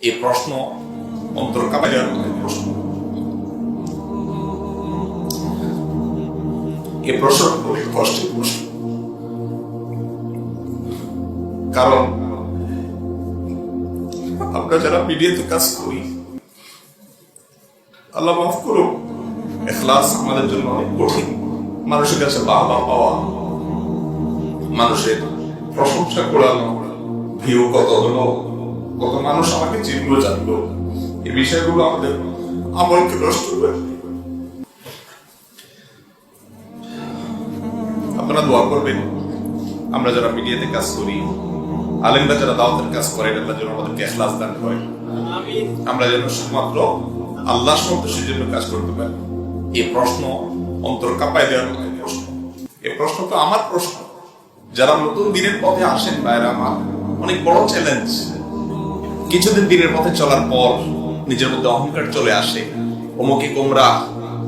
এই প্রশ্ন অন্তর কাঁপায় দেওয়ার মতো প্রশ্ন। এই প্রশ্ন অনেক কষ্টের প্রশ্ন, কারণ আমরা যারা মিডিয়াতে কাজ করি, আল্লাহ মাফ করুন, ইখলাস আমাদের জন্য অনেক কঠিন। মানুষের কাছে বাহবা পাওয়া, মানুষের প্রশংসা করানো, ভিউ কত হলো, কত মানুষ আমাকে চিনলো জানলো, এই বিষয়গুলো আমাদের আমলকে নষ্ট করে। আপনারা দোয়া করবেন আমরা যারা মিডিয়াতে কাজ করি, আলেমরা যারা দাওয়াতের কাজ করে, আল্লাহ যেন আমাদেরকে ইখলাস দান করে, আমরা যেন শুধুমাত্র আল্লাহর সন্তুষ্টির জন্য কাজ করতে পারি। এই প্রশ্ন অন্তর কাঁপায় দেওয়ার মতো প্রশ্ন। এই প্রশ্ন তো আমার প্রশ্ন। যারা নতুন দিনের পথে আসেন ভাইরা আমার, অনেক বড় চ্যালেঞ্জ। কিছুদিন দিনের পথে চলার পর নিজের মধ্যে অহংকার চলে আসে, অমুকে গোমরা,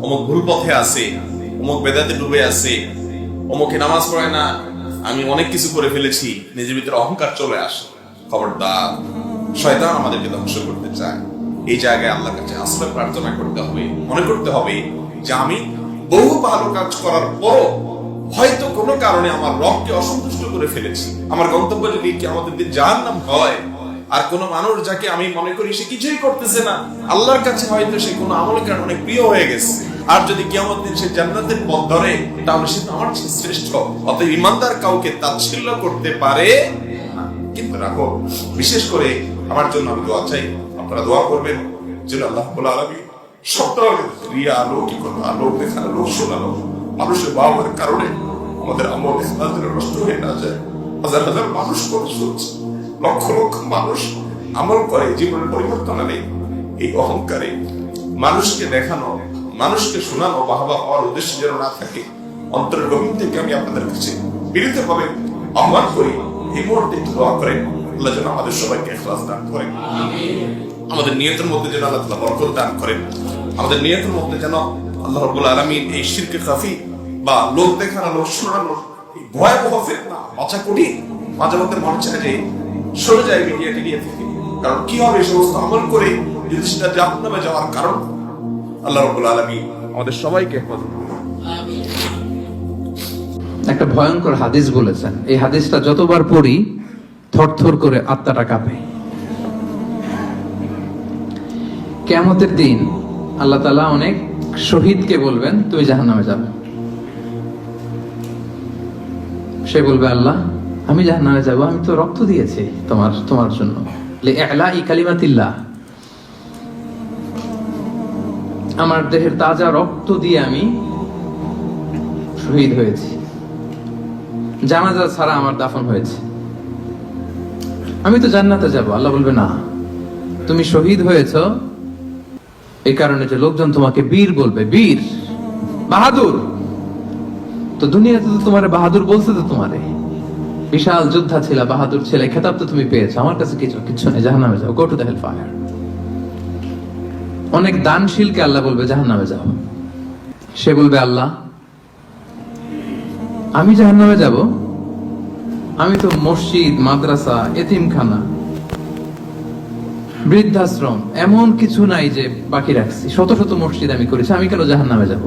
অমুক ভুল পথে আছে, অমুক বেদাতে ডুবে আছে, অমুকে নামাজ পড়ে না, আমি অনেক কিছু করে ফেলেছি, নিজের ভিতরে অহংকার চলে আসে। খবরদার, শয়তান আমাদেরকে ধ্বংস করতে চায়। এই জায়গায় আল্লাহর কাছে আশ্রয় প্রার্থনা করতে হবে, মনে করতে হবে যে আমি বহু ভালো কাজ করার পরও হয়তো কোনো কারণে আমার রবকে অসন্তুষ্ট করে ফেলেছি। আমার গন্তব্য যদি কিয়ামতের দিন জাহান্নাম হয়, আর কোন মানুষ যাকে আমি মনে করি সে কিছুই করতেছে না, আল্লাহর কাছে হয়তো সে কোনো আমলের কারণে অনেক প্রিয় হয়ে গেছে, আর যদি কিয়ামত দিন সে জান্নাতের পথ ধরে, তাহলে সে আমার চেয়ে শ্রেষ্ঠ। অতএব ইমানদার কাউকে তাচ্ছিল্য করতে পারে না। কিন্তু রাখো, বিশেষ করে আমার জন্য আমি দোয়া চাই, আপনারা দোয়া করবেন যেন আল্লাহ রাব্বুল আলামিন সবটা রিয়া, লৌকিকতা, লোক দেখানো, লোক শোনানো, মানুষের বাবার কারণে আমাদের আমল ইখলাস নষ্ট হয়ে না যায়। হাজার হাজার মানুষ কষ্ট হচ্ছে, লক্ষ লক্ষ মানুষ আমল করে, জীবনের পরিবর্তন আনে এই অহংকারে। মানুষকে দেখানো, মানুষকে শোনানো, বাহবা পাওয়ার উদ্দেশ্য যেন না থাকে। অন্তরের গভীর থেকে আমি আপনাদের কাছে বিনীতভাবে আহ্বান করি, এই মুহূর্তে দোয়া করেন আল্লাহ যেন আমাদের সবাইকে ইখলাস দান করেন, আমাদের নিয়তের মধ্যে যেন আল্লাহ তাআলা বরকত দান করেন, আমাদের নিয়তের মধ্যে যেন আল্লাহ রাব্বুল আলামিন এই শিরকে খাফি বা লোক দেখানো, লোক শোনানো, ভয়াবহ ফিতনা, বাঁচা কঠিন। মাঝে মধ্যে মনে চায় যে সরে যায় মিডিয়া থেকে, কারণ কি হবে এই সমস্ত আমল করে যদি সেটা জাহান্নামে যাওয়ার কারণ। আল্লাহ রাব্বুল আলামিন আমাদের সবাইকে হেফাজত করুন। একটা ভয়ঙ্কর হাদিস বলেছেন, এই হাদিসটা যতবার পড়ি থরথর করে আত্মাটা কাঁপে। কিয়ামতের দিন আল্লাহ তাআলা অনেক শহীদকে বলবেন তুমি জাহান্নামে যাবে। সে বলবে আল্লাহ আমি জাহান্নামে যাব, আমি তো রক্ত দিয়েছি তোমার জন্য, লিইলাই কালিমাতিল্লাহ, আমার দেহের তাজা রক্ত দিয়ে আমি শহীদ হয়েছি, জানাজা ছাড়া আমার দাফন হয়েছে, আমি তো জান্নাতে যাব। আল্লাহ বলবে না, তুমি শহীদ হয়েছো এই কারণে যে লোকজন তোমাকে বীর বলবে, বীর, বাহাদুর। তো দুনিয়াতে তো তোমারে বাহাদুর বলছে, তো তোমারে বিশাল যোদ্ধা ছিল, বাহাদুর ছিল, খেতাব তো তুমি পেয়েছো, আমার কাছে কিছু নেই, জাহান্নামে যাও, go to the hell fire. অনেক দানশীলকে আল্লাহ বলবে জাহান্নামে যাও। সে বলবে আল্লাহ আমি জাহান্নামে যাব, আমি তো মসজিদ, মাদ্রাসা, এতিমখানা, বৃদ্ধাশ্রম এমন কিছু নাই যে বাকি রাখছি, শত শত মসজিদ আমি করেছি, আমি কেন জাহান্নামে যাব?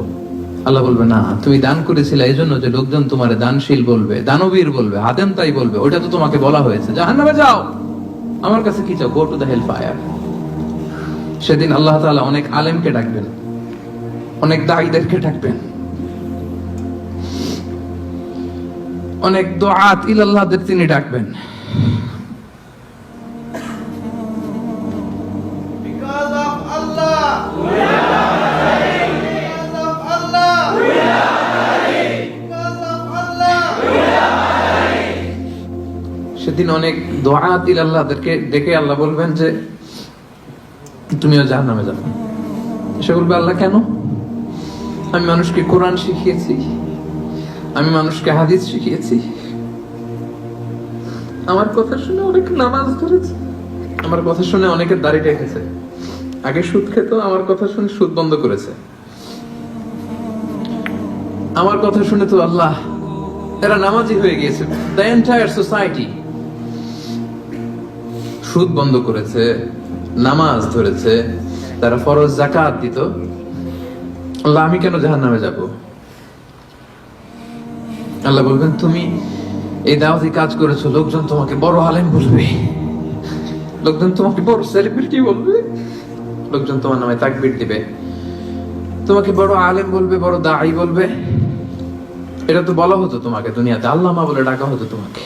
আল্লাহ বলবে না, তুমি দান করেছিলে এই জন্য যে লোকজন তোমার দানশীল বলবে, দানবীর বলবে, হাদেম তাই বলবে, ওটা তো তোমাকে বলা হয়েছে, জাহান্নামে যাও, আমার কাছে কি চাও, go to the hell fire. সেদিন আল্লাহ তাআলা অনেক আলেমকে ডাকবেন, অনেক দাঈদেরকে ডাকবেন, অনেক দুআত ইলাল্লাহদের তিনি ডাকবেন। সেদিন অনেক দুআত ইলাল্লাহদেরকে ডেকে আল্লাহ বলবেন যে তুমিও জাহান্নামে যাবে। সে বলবে আল্লাহ কেন? আমি মানুষকে কোরআন শিখিয়েছি, আমি মানুষকে হাদিস শিখিয়েছি, আমার কথা শুনে অনেক নামাজ ধরেছে, আমার কথা শুনে অনেকের দাড়ি রেখেছে, আগে সুদ খেত, আমার কথা শুনে সুদ বন্ধ করেছে, আমার কথা শুনে তো আল্লাহ এরা নামাজি হয়ে গিয়েছে। দ্য এন্টায়ার সোসাইটি সুদ বন্ধ করেছে, নামাজ ধরেছে, তারা ফরজ যাকাত দিত, আল্লাহ আমি কেন জাহান্নামে যাব? আল্লাহ বলবেন তুমি এই দাওয়াতি কাজ করেছো, লোকজন তোমাকে বড় আলেম বলবে, লোকজন তোমাকে বড় সেলিব্রিটি বলবে, লোকজন তোমার নামে তাকবীর দিবে, তোমাকে বড় আলেম বলবে, বড় দাঈ বলবে। এটা তো বলা হতো তোমাকে দুনিয়াতে, আল্লামা বলে ডাকা হতো তোমাকে,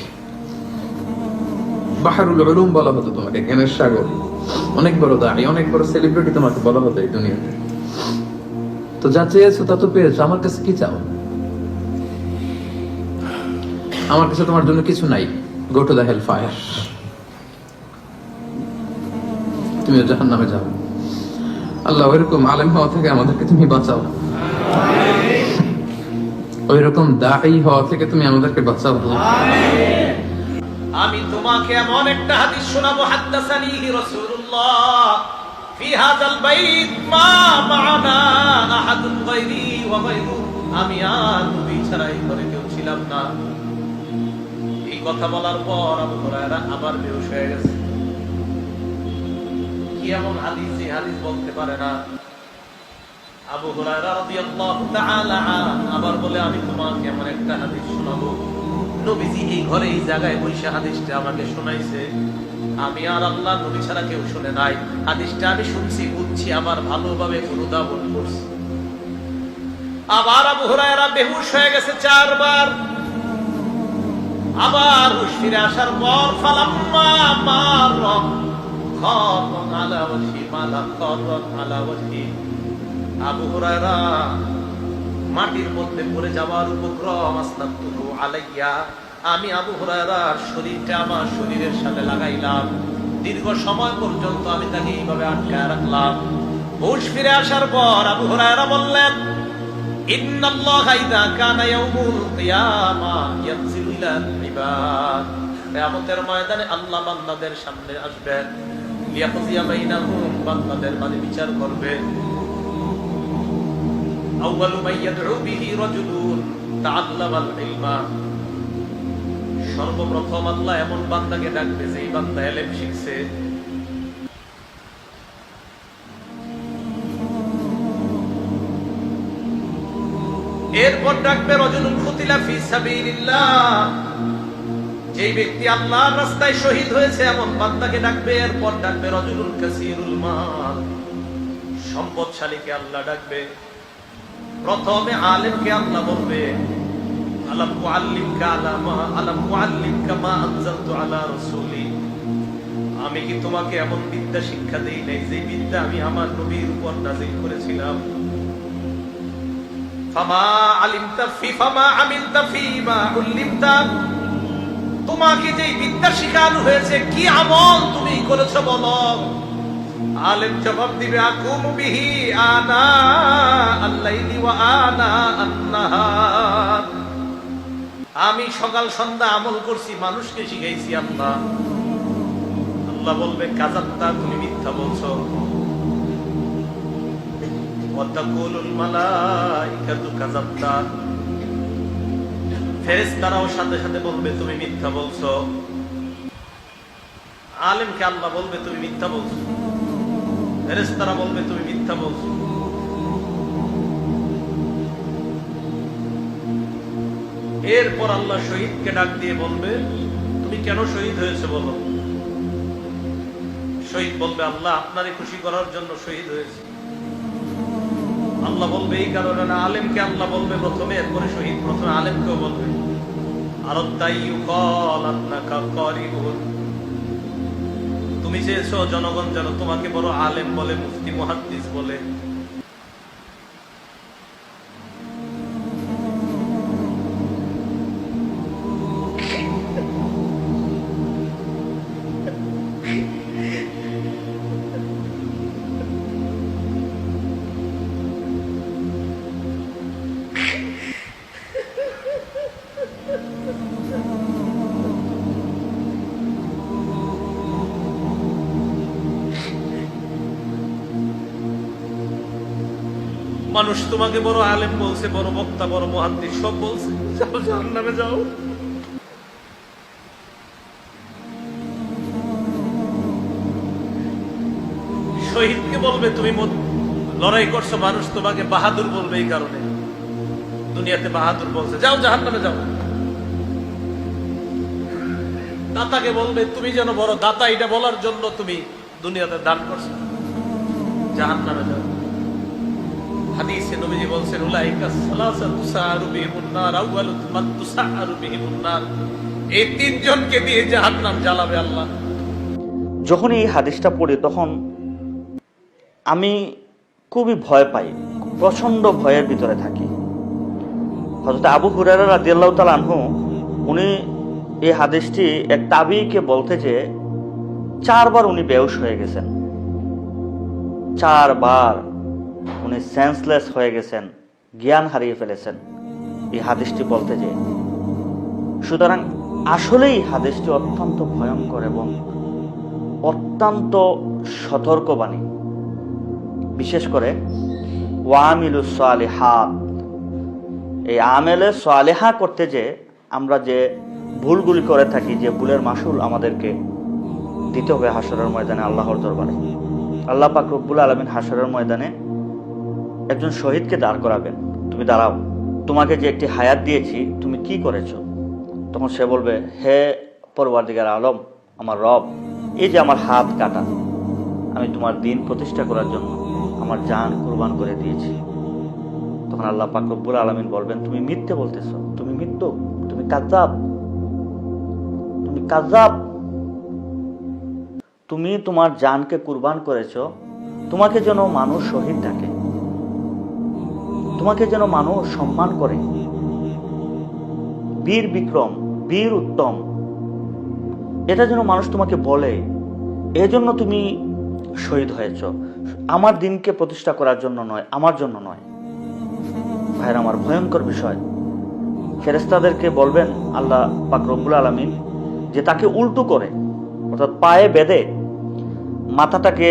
বাহরুল উলুম বলা হতো তোমাকে, জ্ঞানের সাগর, অনেক বড় দাঈ, অনেক বড় সেলিব্রিটি তোমাকে বলা হতো এই দুনিয়াতে। তো যা চেয়েছো তা তো পেয়েছো, আমার কাছে কি চাও? আমার কাছে তোমার জন্য কিছু নাই। Go to the hell fire, তুমি জাহান্নামে যাও। আল্লাহ ওইরকম আলেম হওয়া থেকে আমাদেরকে তুমি বাঁচাও, ওইরকম দাঈ হওয়া থেকে তুমি আমাদেরকে বাঁচাও। আমি তোমাকে এমন একটা হাদিস শোনাবো, হাদাসানিহি রাসূলুল্লাহ ফি হাযাল বাইত মা মা'ানা আহাদুন গায়রি ওয়া গায়রু। আমি আর নবী ছাড়া এই ঘরে কেউ ছিলাম না। এই কথা বলার পর আবু হুরায়রা আবার বেহুশ হয়ে গেছে। কি এমন হাদিস, এই হাদিস বলতে পারে না। আবু হুরায়রা রাদিয়াল্লাহু তাআলা আবার বলে, আমি তোমাকে এমন একটা হাদিস শোনাবো, নবীজি এই ঘরে এই জায়গায় বসে হাদিসটা আমাকে শোনাইছে, আমি আর আল্লাহ নবী ছাড়া কেউ শুনে নাই। হাদিসটা আমি শুনছি, বুঝছি, আবার ভালোভাবে অনুধাবন করছি। আবার আবু হুরায়রা বেহুশ হয়ে গেছে 4 বার। আবার হুঁশ ফিরে আসার পর ফালাম্মা মাররা খাররান আলা ওয়াজহি মালা খাররান আলা ওয়াজহি, আবু হুরায়রা মাটির মধ্যে পড়ে যাওয়ার উপক্রম, আস্তাগফিরু আলাইয়া, আমি আবু হুরায়রার শরীরটা আমার শরীরের সাথে লাগাইলাম। দীর্ঘ সময় পর্যন্ত আমি তাকে এইভাবে আটকায় রাখলাম। হুঁশ ফিরে আসার পর আবু হুরায়রা বললেন, ইন্নাল্লাহা ইযা কানা ইয়াউমুল কিয়ামা ইয়ানজিলু ইলাল ইবাদ। কিয়ামতের ময়দানে আল্লাহ বান্দাদের সামনে আসবেন, লিয়াকযিয়া বাইনাহুম, বান্দাদের মাঝে বিচার করবেন। আউয়ালু মান ইয়াদউ বিহি রাজুলুন তাআল্লামাল ইলমা, সর্বপ্রথম আল্লাহ এমন বান্দাকে ডাকবে যেই বান্দা ইলম শিখছে। এরপর ডাকবে রাজুলুন কুতিলা ফি সাবিলিল্লাহ, যেই ব্যক্তি আল্লাহর রাস্তায় শহীদ হয়েছে এমন বান্দাকে ডাকবে। এরপর ডাকবে রাজুলুন কাসীরুল মাল, সম্পদশালীকে আল্লাহ ডাকবে। প্রথমে আলেমকে আল্লাহ বলবে, আলাম উআল্লিমকা মা আনজালতু আলা রাসূলি, আমি কি তোমাকে এমন বিদ্যা শিক্ষা দেই নাই যে বিদ্যা আমি আমার নবীর উপর নাযিল করেছিলাম। ফামা আমিলতা ফীমা উল্লিমতা, তোমাকে যে বিদ্যা শিখানো হয়েছে কি আমল তুমি করেছো বলো। আলেম জবাব দিবে, আকুমু বিহি আনা আল-লাইলি ওয়া আনা আন-নাহার, আমি সকাল সন্ধ্যা আমল করছি, মানুষকে শিখাইছি। আল্লাহ বলবে, কাযাবতা, তুমি মিথ্যা বলছো। ওয়া তাকুলুল মালাইকাতু কাযাবতা, ফেরেশতারাও সাথে সাথে বলবে তুমি মিথ্যা বলছো। আলেমকে আল্লাহ বলবে তুমি মিথ্যা বলছো, ফেরেশতারা বলবে তুমি মিথ্যা বলছো। এরপর আল্লাহ শহীদকে ডাক দিয়ে বলবে, তুমি কেন শহীদ হয়েছে বলো। শহীদ বলবে, আল্লাহ আপনারই খুশি করার জন্য শহীদ হয়েছে। আল্লাহ বলবে, এই কারণে না। আলেমকে আল্লাহ বলবে প্রথমে, এরপরে শহীদ। প্রথমে আলেমকেও বলবে, তুমি চেয়েছো জনগণ যেন তোমাকে বড় আলেম বলে, মুফতি মুহাদ্দিস বলে। মানুষ তোমাকে বড় আলেম বলছে, বড় বক্তা, বড় মুহাদ্দিস, সব বলছে, যাও জাহান্নামে যাও। শহীদকে বলবে তুমি লড়াই করছো, মানুষ তোমাকে বাহাদুর বলবে এই কারণে, দুনিয়াতে বাহাদুর বলছে, যাও জাহান্নামে যাও। দাতাকে বলবে তুমি যেন বড় দাতা, এটা বলার জন্য তুমি দুনিয়াতে দান করছো, জাহান্নামে যাও। হাদিসে নবীজি বলছেন উলাইকা সালাসাতু তুসারু বিহিমুন নার আউয়ালু মান তুসারু বিহিমুন নার, এই তিনজনকে দিয়ে জাহান্নাম জ্বালাবে আল্লাহ। যখন এই হাদিসটা পড়ি তখন আমি খুবই ভয় পাই, প্রচন্ড ভয়ের ভিতরে থাকি। হযরত আবু হুরায়রা রাদিয়াল্লাহু তাআলা আনহু উনি এই হাদিসটি এক তাবিঈকে বলতে যে 4 বার উনি বেহুশ হয়ে গেছেন, 4 বার উনি সেন্সলেস হয়ে গেছেন, জ্ঞান হারিয়ে ফেলেছেন এই হাদিসটি বলতে যে। সুতরাং আসলেই হাদিসটি অত্যন্ত ভয়ঙ্কর এবং অত্যন্ত সতর্কবাণী। বিশেষ করে ওয়ামিলুস সালিহাত, এই আমেলে সালেহা করতে যে আমরা যে ভুলগুলি করে থাকি, যে ভুলের মাসুল আমাদেরকে দিতে হবে হাশরের ময়দানে আল্লাহর দরবারে। আল্লাহ পাক রব্বুল আলামিন হাশরের ময়দানে একজন শহীদকে দাঁড় করাবেন, তুমি দাঁড়াও, তোমাকে যে একটি হায়াত দিয়েছি তুমি কি করেছো? তখন সে বলবে, হে পরওয়ারদিগার আলম, আমার রব, এই যে আমার হাত কাটা, আমি তোমার দিন প্রতিষ্ঠা করার জন্য আমার জান কুরবান করে দিয়েছি। তখন আল্লাহ পাক রব্বুল আলামিন বলবেন, তুমি মিথ্যে বলতেছো, তুমি মৃত্যু, তুমি কাযযাব, তুমি কাযযাব, তুমি তোমার জানকে কুরবান করেছো, তোমাকে যেন মানুষ শহীদ ডাকে, তোমাকে যেন মানুষ সম্মান করে, বীর বিক্রম, বীর উত্তম, এটা যেন মানুষ তোমাকে বলে, এজন্য তুমি শহীদ হয়েছ, আমার দিনকে প্রতিষ্ঠা করার জন্য নয়, আমার জন্য নয়। ভাইরা আমার, ভয়ঙ্কর বিষয়। ফেরেশতাদেরকে বলবেন আল্লাহ পাক রব্বুল আলামিন যে তাকে উল্টো করে, অর্থাৎ পায়ে বেঁধে মাথাটাকে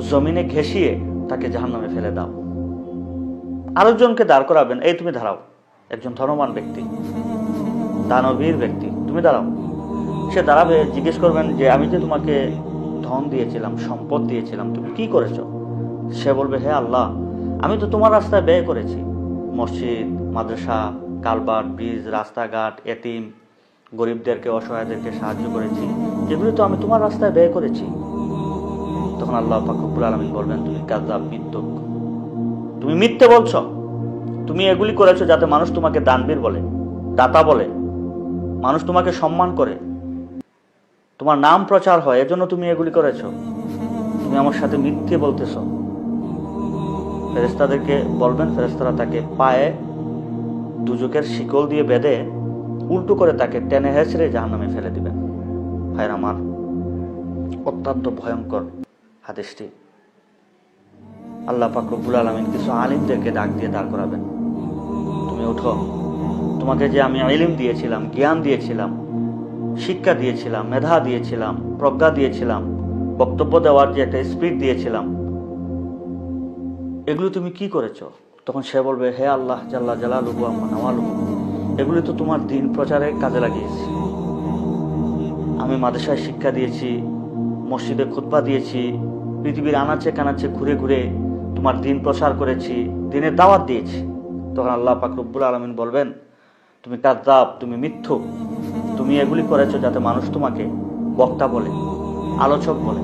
জমিনে ঘেঁষিয়ে তাকে জাহান্নামে ফেলে দাও। আরেকজনকে দাঁড় করাবেন, এই তুমি দাঁড়াও, একজন ধনবান ব্যক্তি, দানবীর ব্যক্তি, তুমি দাঁড়াও। সে দাঁড়াবে, জিজ্ঞেস করবেন যে আমি যে তোমাকে ধন দিয়েছিলাম, সম্পদ দিয়েছিলাম, তুমি কি করেছো? সে বলবে, হে আল্লাহ, আমি তো তোমার রাস্তায় ব্যয় করেছি, মসজিদ, মাদ্রাসা, কালভার্ট, ব্রিজ, রাস্তাঘাট, এতিম, গরিবদেরকে, অসহায়দেরকে সাহায্য করেছি, এগুলো তো আমি তোমার রাস্তায় ব্যয় করেছি। তখন আল্লাহ পাক রব্বুল আলামিন বলবেন, তুমি কাযযাব, মিথ্যুক, তুমি মিথ্যে বলছো, তুমি এগুলি করেছো যাতে মানুষ তোমাকে দানবীর বলে, দাতা বলে, মানুষ তোমাকে সম্মান করে, তোমার নাম প্রচার হয়, এজন্য তুমি এগুলি করেছো, তুমি আমার সাথে মিথ্যে বলতেছো। ফেরেশতাদেরকে বলবেন, ফেরেশতারা তাকে পায়ে দুজকের শিকল দিয়ে বেঁধে উল্টো করে তাকে টেনে হেঁচড়ে জাহান্নামে ফেলে দিবেন। ভাইরা আমার, অত্যন্ত ভয়ঙ্কর হাদিসটি। আল্লাহ পাক রব্বুল আলামিন কিছু আলিমদেরকে ডাক দিয়ে দাঁড় করাবেন, তুমি উঠো, তোমাকে যে আমি ইলম দিয়েছিলাম, জ্ঞান দিয়েছিলাম, শিক্ষা দিয়েছিলাম, মেধা দিয়েছিলাম, প্রজ্ঞা দিয়েছিলাম, বক্তব্য দেওয়ার যে একটা স্পিড দিয়েছিলাম, এগুলো তুমি কি করেছো? তখন সে বলবে, হে আল্লাহ জাল্লা জালালুহু ওয়া নাওয়ালুহু, এগুলি তো তোমার দিন প্রচারে কাজে লাগিয়েছি। আমি মাদ্রাসায় শিক্ষা দিয়েছি, মসজিদে খুতবা দিয়েছি, পৃথিবীর আনাচে কানাচে ঘুরে ঘুরে তোমার দিন প্রচার করেছি, দিনের দাওয়াত দিয়েছি। তখন আল্লাহ পাক রব্বুল আলামিন বলবেন, তুমি কাযযাব, তুমি মিথ্যুক, তুমি এগুলি করেছো যাতে মানুষ তোমাকে বক্তা বলে, আলোচক বলে,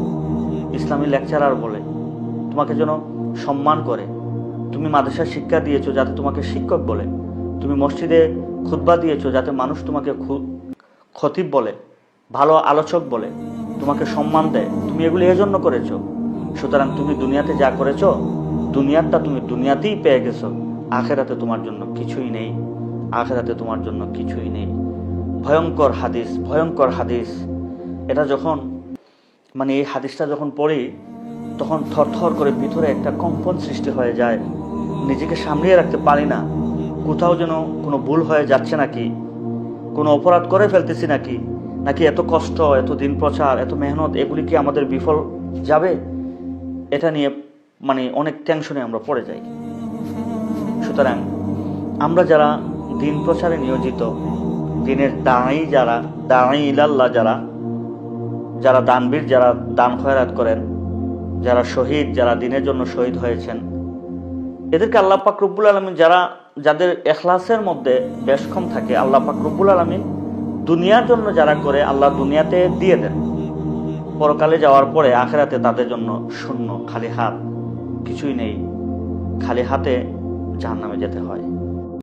ইসলামী লেকচারার বলে, তোমাকে যেন সম্মান করে। তুমি মাদ্রাসায় শিক্ষা দিয়েছো যাতে তোমাকে শিক্ষক বলে, তুমি মসজিদে খুতবা দিয়েছো যাতে মানুষ তোমাকে খতিব বলে, ভালো আলোচক বলে, তোমাকে সম্মান দেয়, তুমি এগুলি এজন্য করেছো। সুতরাং তুমি দুনিয়াতে যা করেছো, দুনিয়াটা তুমি দুনিয়াতেই পেয়ে গেছো, আখেরাতে তোমার জন্য কিছুই নেই, আখেরাতে তোমার জন্য কিছুই নেই। ভয়ঙ্কর হাদিস, ভয়ঙ্কর হাদিস। এটা যখন এই হাদিসটা যখন পড়ি তখন থরথর করে ভিতরে একটা কম্পন সৃষ্টি হয়ে যায়, নিজেকে সামলিয়ে রাখতে পারি না, কোথাও যেন কোনো ভুল হয়ে যাচ্ছে নাকি, কোনো অপরাধ করে ফেলতেছি নাকি, নাকি এত কষ্ট, এত দিন প্রচার, এত মেহনত, এগুলি কি আমাদের বিফল যাবে, এটা নিয়ে অনেক টেনশনে আমরা পড়ে যাই। সুতরাং আমরা যারা দিন প্রচারে নিয়োজিত, দিনের দাঁড়াই, যারা দাঁড়াই ইলাল্লাহ, যারা দানবীর, যারা দান খয়রাত করেন, যারা শহীদ, যারা দিনের জন্য শহীদ হয়েছেন, এদেরকে আল্লাহ পাক রব্বুল আলামিন যাদের এখলাসের মধ্যে বেশ কম থাকে, আল্লাহ পাক রব্বুল আলামিন দুনিয়ার জন্য যারা করে আল্লাহ দুনিয়াতে দিয়ে দেন, পরকালে যাওয়ার পরে আখিরাতে তাদের জন্য শূন্য, খালি হাত, কিছুই নেই, খালি হাতে জাহান্নামে যেতে হয়।